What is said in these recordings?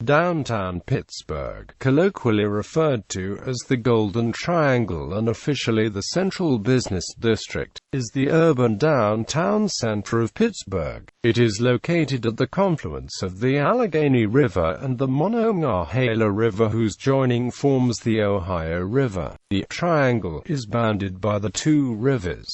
Downtown Pittsburgh, colloquially referred to as the Golden Triangle and officially the Central Business District, is the urban downtown center of Pittsburgh. It is located at the confluence of the Allegheny River and the Monongahela River, whose joining forms the Ohio River. The triangle is bounded by the two rivers.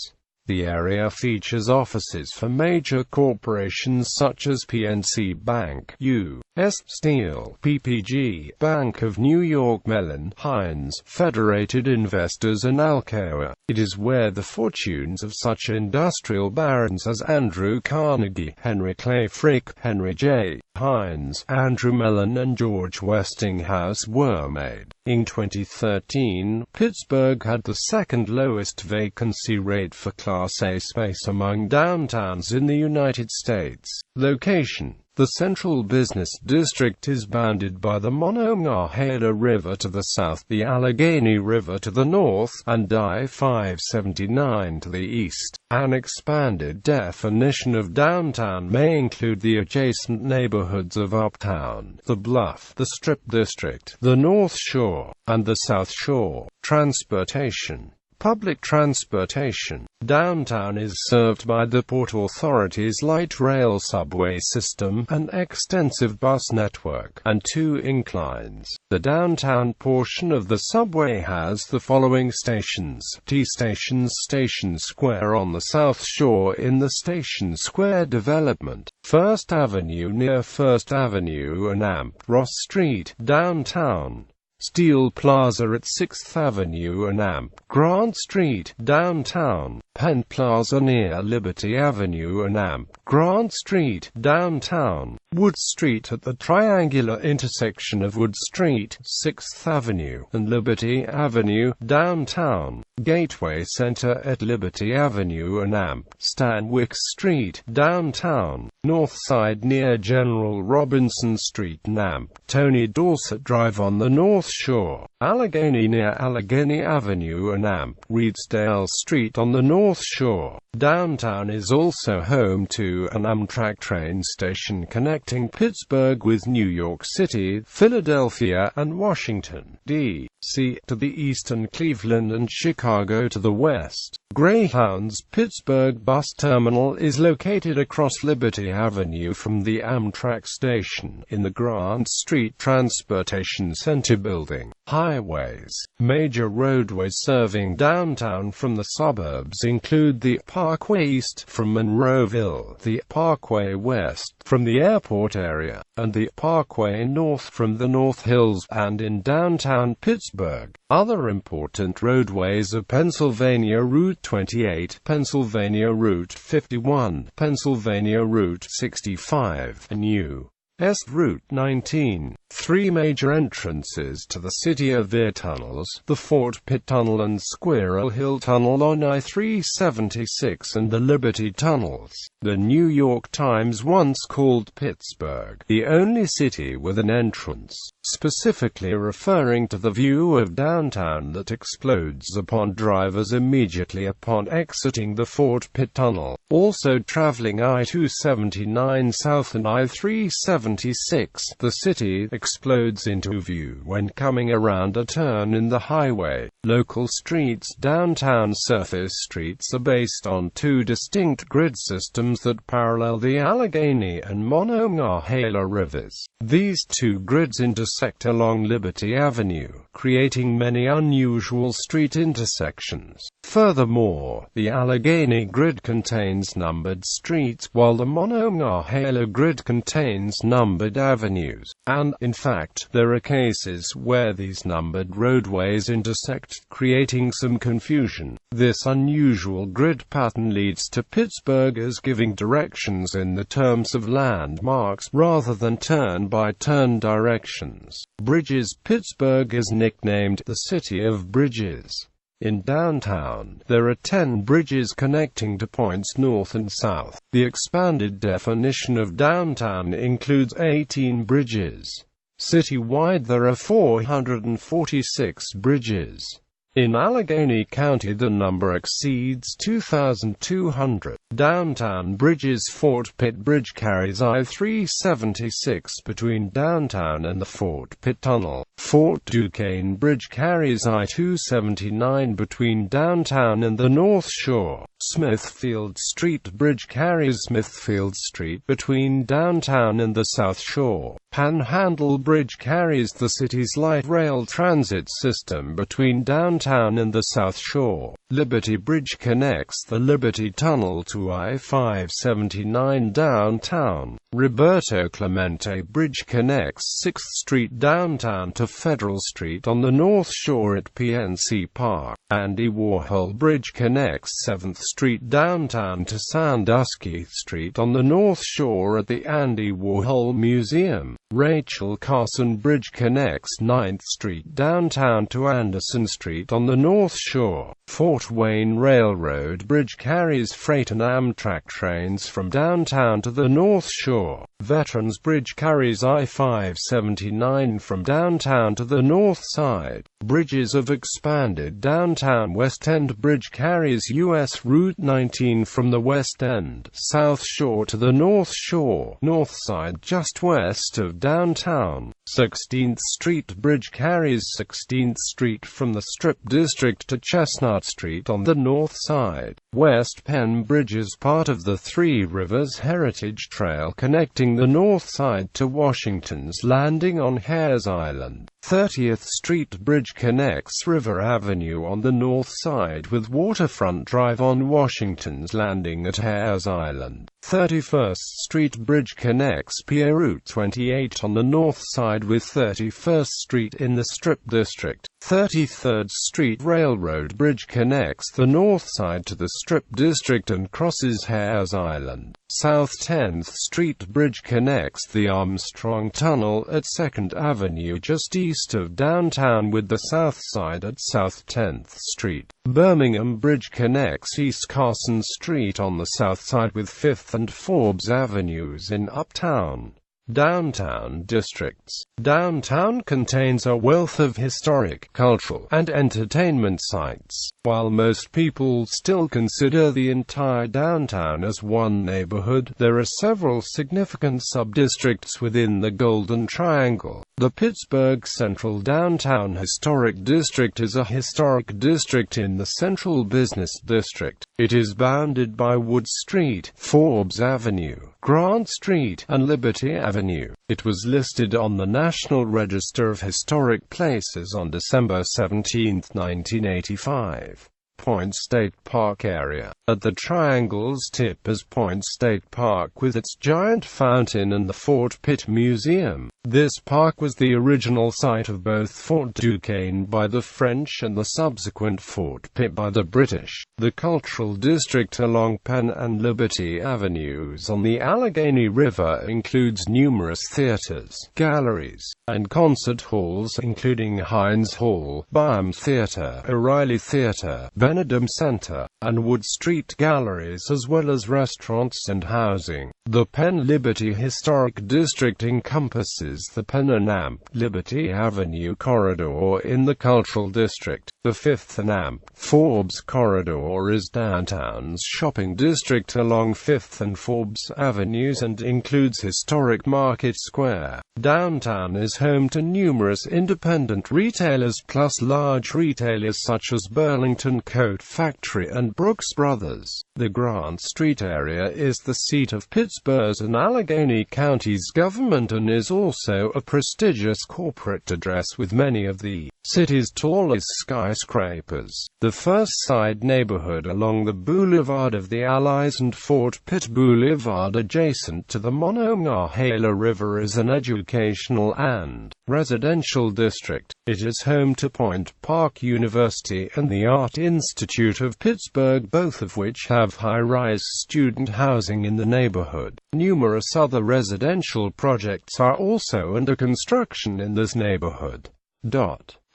The area features offices for major corporations such as PNC Bank, U.S. Steel, PPG, Bank of New York Mellon, Heinz, Federated Investors and Alcoa. It is where the fortunes of such industrial barons as Andrew Carnegie, Henry Clay Frick, Henry J. Heinz, Andrew Mellon and George Westinghouse were made. In 2013, Pittsburgh had the second lowest vacancy rate for Class A space among downtowns in the United States. Location: the Central Business District is bounded by the Monongahela River to the south, the Allegheny River to the north, and I-579 to the east. An expanded definition of downtown may include the adjacent neighborhoods of Uptown, the Bluff, the Strip District, the North Shore, and the South Shore. Transportation. Public transportation. Downtown is served by the Port Authority's light rail subway system, an extensive bus network, and two inclines. The downtown portion of the subway has the following stations: T stations: Station Square on the South Shore in the Station Square development, First Avenue near First Avenue and Ross Street, downtown. Steel Plaza at 6th Avenue and Grant Street, downtown. Penn Plaza near Liberty Avenue and Grant Street, downtown. Wood Street at the triangular intersection of Wood Street, 6th Avenue, and Liberty Avenue, downtown. Gateway Center at Liberty Avenue and Stanwix Street, downtown. North Side near General Robinson Street and Tony Dorsett Drive on the North Shore. Allegheny near Allegheny Avenue and Reedsdale Street on the North Shore. Downtown is also home to an Amtrak train station connecting Pittsburgh with New York City, Philadelphia, and Washington, D.C. to the east and Cleveland and Chicago to the west. Greyhound's Pittsburgh Bus Terminal is located across Liberty Avenue from the Amtrak station, in the Grant Street Transportation Center building. Highways. Major roadways serving downtown from the suburbs include the Parkway East from Monroeville, the Parkway West from the airport area, and the Parkway North from the North Hills, and in downtown Pittsburgh. Other important roadways are Pennsylvania Route 28, Pennsylvania Route 51, Pennsylvania Route 65, and U.S. Route 19. Three major entrances to the city are via tunnels: the Fort Pitt Tunnel and Squirrel Hill Tunnel on I-376 and the Liberty Tunnels. The New York Times once called Pittsburgh the only city with an entrance, specifically referring to the view of downtown that explodes upon drivers immediately upon exiting the Fort Pitt Tunnel. Also traveling I-279 south and I-376, the city explodes into view when coming around a turn in the highway. Local streets. Downtown surface streets are based on two distinct grid systems that parallel the Allegheny and Monongahela rivers. These two grids intersect along Liberty Avenue, creating many unusual street intersections. Furthermore, the Allegheny grid contains numbered streets, while the Monongahela grid contains numbered avenues. And, in fact, there are cases where these numbered roadways intersect, creating some confusion. This unusual grid pattern leads to Pittsburghers giving directions in the terms of landmarks, rather than turn-by-turn directions. Bridges. Pittsburgh is nicknamed the City of Bridges. In downtown, there are 10 bridges connecting to points north and south. The expanded definition of downtown includes 18 bridges. Citywide there are 446 bridges. In Allegheny County the number exceeds 2,200. Downtown bridges. Fort Pitt Bridge carries I-376 between downtown and the Fort Pitt Tunnel. Fort Duquesne Bridge carries I-279 between downtown and the North Shore. Smithfield Street Bridge carries Smithfield Street between downtown and the South Shore. Panhandle Bridge carries the city's light rail transit system between downtown and the South Shore. Liberty Bridge connects the Liberty Tunnel to I-579 downtown. Roberto Clemente Bridge connects 6th Street downtown to Federal Street on the North Shore at PNC Park. Andy Warhol Bridge connects 7th Street downtown to Sandusky Street on the North Shore at the Andy Warhol Museum. Rachel Carson Bridge connects 9th Street downtown to Anderson Street on the North Shore. Fort Wayne Railroad Bridge carries freight and Amtrak trains from downtown to the North Shore. Veterans Bridge carries I-579 from downtown to the north side. Bridges have expanded. Downtown West End Bridge carries U.S. Route 19 from the West End, South Shore to the North Shore, north side just west of downtown. 16th Street Bridge carries 16th Street from the Strip District to Chestnut Street on the north side. West Penn Bridge is part of the Three Rivers Heritage Trail connecting the north side to Washington's Landing on Hares Island. 30th Street Bridge connects River Avenue on the north side with Waterfront Drive on Washington's Landing at Hares Island. 31st Street Bridge connects Pier Route 28 on the north side with 31st Street in the Strip District. 33rd Street Railroad Bridge connects the north side to the Strip District and crosses Hares Island. South 10th Street Bridge connects the Armstrong Tunnel at 2nd Avenue just east of downtown with the south side at South 10th Street. Birmingham Bridge connects East Carson Street on the south side with 5th and Forbes Avenues in Uptown. Downtown districts. Downtown contains a wealth of historic, cultural, and entertainment sites. While most people still consider the entire downtown as one neighborhood, there are several significant sub-districts within the Golden Triangle. The Pittsburgh Central Downtown Historic District is a historic district in the Central Business District. It is bounded by Wood Street, Forbes Avenue, Grant Street, and Liberty Avenue. It was listed on the National Register of Historic Places on December 17, 1985. Point State Park area. At the triangle's tip is Point State Park with its giant fountain and the Fort Pitt Museum. This park was the original site of both Fort Duquesne by the French and the subsequent Fort Pitt by the British. The cultural district along Penn and Liberty Avenues on the Allegheny River includes numerous theaters, galleries, and concert halls including Heinz Hall, Byam Theater, O'Reilly Theater, Benedum Center, and Wood Street Galleries, as well as restaurants and housing. The Penn Liberty Historic District encompasses the Penn and Amp Liberty Avenue corridor in the Cultural District. The 5th and Amp Forbes corridor is downtown's shopping district along 5th and Forbes Avenues and includes historic Market Square. Downtown is home to numerous independent retailers plus large retailers such as Burlington Coat Factory and Brooks Brothers. The Grant Street area is the seat of Pittsburgh's and Allegheny County's government and is also a prestigious corporate address with many of the city's tallest skyscrapers. The First Side neighborhood along the Boulevard of the Allies and Fort Pitt Boulevard adjacent to the Monongahela River is an educational and residential district. It is home to Point Park University and the Art Institute of Pittsburgh, both of which have high-rise student housing in the neighborhood. Numerous other residential projects are also under construction in this neighborhood.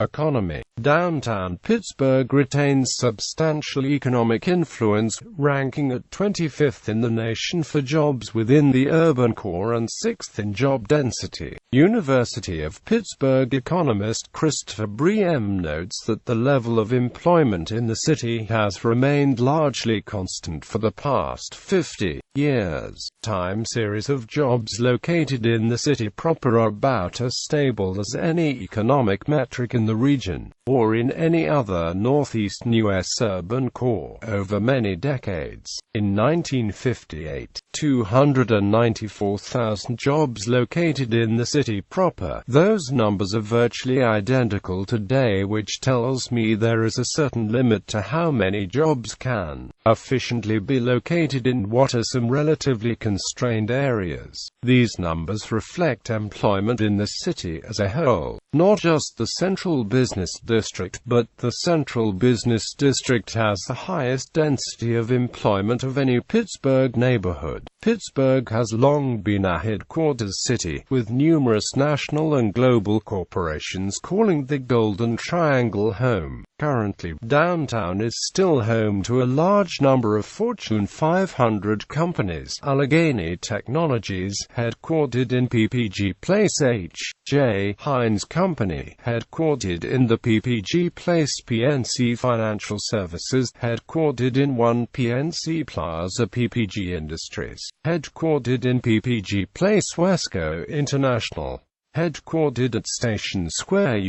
Economy. Downtown Pittsburgh retains substantial economic influence, ranking at 25th in the nation for jobs within the urban core and 6th in job density. University of Pittsburgh economist Christopher Briem notes that the level of employment in the city has remained largely constant for the past 50 years. Time series of jobs located in the city proper are about as stable as any economic metric in the region, or in any other northeastern U.S. urban core, over many decades. In 1958, 294,000 jobs located in the city proper. Those numbers are virtually identical today, which tells me there is a certain limit to how many jobs can efficiently be located in what are some relatively constrained areas. These numbers reflect employment in the city as a whole, not just the central business district, but the central business district has the highest density of employment of any Pittsburgh neighborhood. Pittsburgh has long been a headquarters city, with numerous national and global corporations calling the Golden Triangle home. Currently, downtown is still home to a large number of Fortune 500 companies. Allegheny Technologies, headquartered in PPG Place. H.J. Heinz Company, headquartered in the PPG Place. PNC Financial Services, headquartered in 1 PNC Plaza. PPG Industries, headquartered in PPG Place. Wesco International, headquartered at Station Square.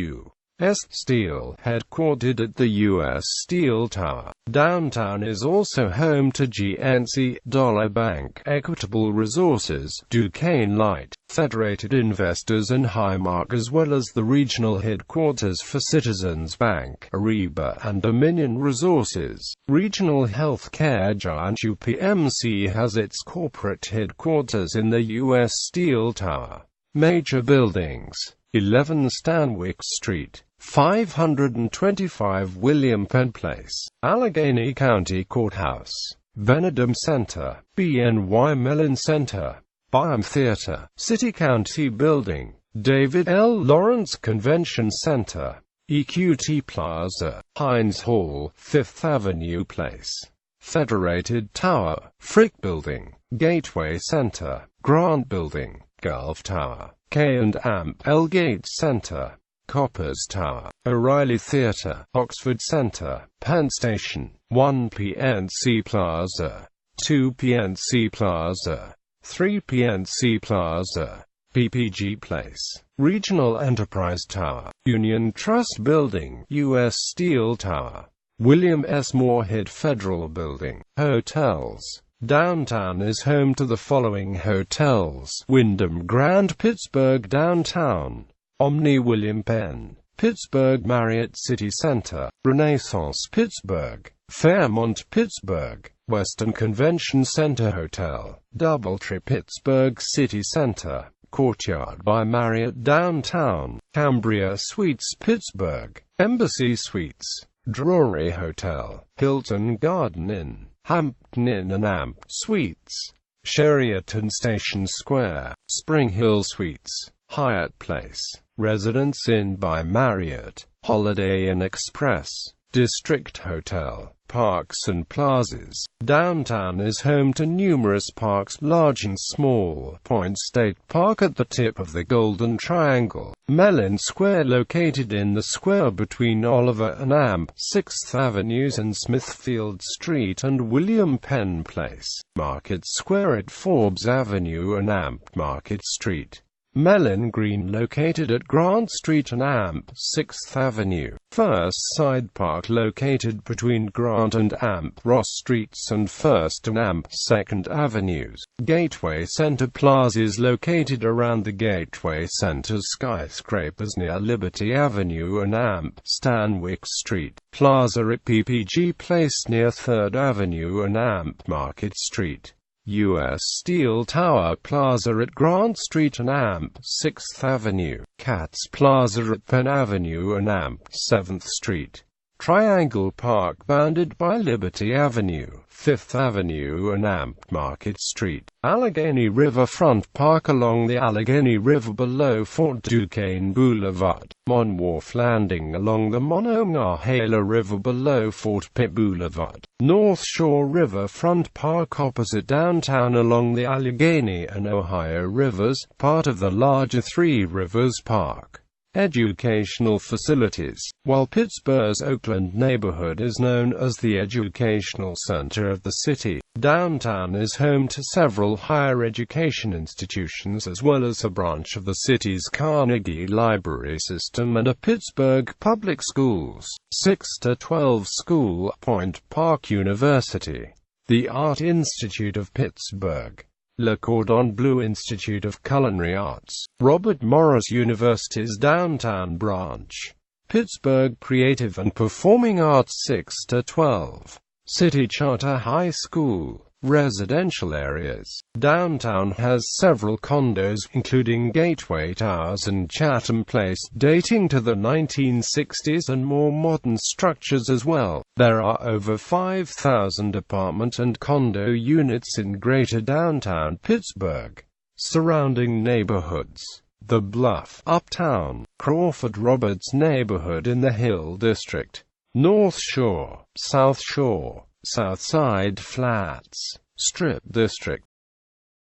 U.S. Steel, headquartered at the U.S. Steel Tower. Downtown is also home to GNC, Dollar Bank, Equitable Resources, Duquesne Light, Federated Investors and Highmark, as well as the regional headquarters for Citizens Bank, Ariba, and Dominion Resources. Regional health care giant UPMC has its corporate headquarters in the U.S. Steel Tower. Major buildings: 11 Stanwyck Street, 525 William Penn Place, Allegheny County Courthouse, Benedum Center, BNY Mellon Center, Byam Theater, City County Building, David L. Lawrence Convention Center, EQT Plaza, Heinz Hall, 5th Avenue Place, Federated Tower, Frick Building, Gateway Center, Grant Building, Gulf Tower, K&Amp L Gates Center, Coppers Tower, O'Reilly Theater, Oxford Center, Penn Station, 1 PNC Plaza, 2 PNC Plaza, 3 PNC Plaza, PPG Place, Regional Enterprise Tower, Union Trust Building, U.S. Steel Tower, William S. Moorhead Federal Building. Hotels. Downtown is home to the following hotels: Wyndham Grand Pittsburgh Downtown, Omni William Penn, Pittsburgh Marriott City Center, Renaissance Pittsburgh, Fairmont Pittsburgh, Western Convention Center Hotel, Doubletree Pittsburgh City Center, Courtyard by Marriott Downtown, Cambria Suites Pittsburgh, Embassy Suites, Drury Hotel, Hilton Garden Inn, Hampton Inn and Amp Suites, Sheraton Station Square, Spring Hill Suites, Hyatt Place, Residence Inn by Marriott, Holiday Inn Express, District Hotel, Parks and Plazas. Downtown is home to numerous parks, large and small. Point State Park at the tip of the Golden Triangle, Mellon Square located in the square between Oliver and Amp, 6th Avenues and Smithfield Street and William Penn Place, Market Square at Forbes Avenue and Amp Market Street, Mellon Green located at Grant Street and Amp, 6th Avenue, First Side Park located between Grant and Amp Ross Streets and First and Amp 2nd Avenues, Gateway Center Plazas located around the Gateway Center's skyscrapers near Liberty Avenue and Amp Stanwyck Street, Plaza at PPG Place near 3rd Avenue and Amp Market Street, U.S. Steel Tower Plaza at Grant Street and Amp 6th Avenue, Katz Plaza at Penn Avenue and Amp 7th Street, Triangle Park bounded by Liberty Avenue, Fifth Avenue and Amp Market Street. Allegheny River Front Park along the Allegheny River below Fort Duquesne Boulevard. Mon Wharf Landing along the Monongahela River below Fort Pitt Boulevard. North Shore River Front Park opposite downtown along the Allegheny and Ohio Rivers, part of the larger Three Rivers Park. Educational facilities. While Pittsburgh's Oakland neighborhood is known as the educational center of the city, downtown is home to several higher education institutions as well as a branch of the city's Carnegie Library System and a Pittsburgh Public Schools 6-12 school, Point Park University, the Art Institute of Pittsburgh, Le Cordon Bleu Institute of Culinary Arts, Robert Morris University's downtown branch, Pittsburgh Creative and Performing Arts 6-12, City Charter High School. Residential areas. Downtown has several condos, including Gateway Towers and Chatham Place, dating to the 1960s, and more modern structures as well. There are over 5,000 apartment and condo units in greater downtown Pittsburgh. Surrounding neighborhoods: The Bluff, Uptown, Crawford Roberts neighborhood in the Hill District, North Shore, South Shore, Southside Flats, Strip District,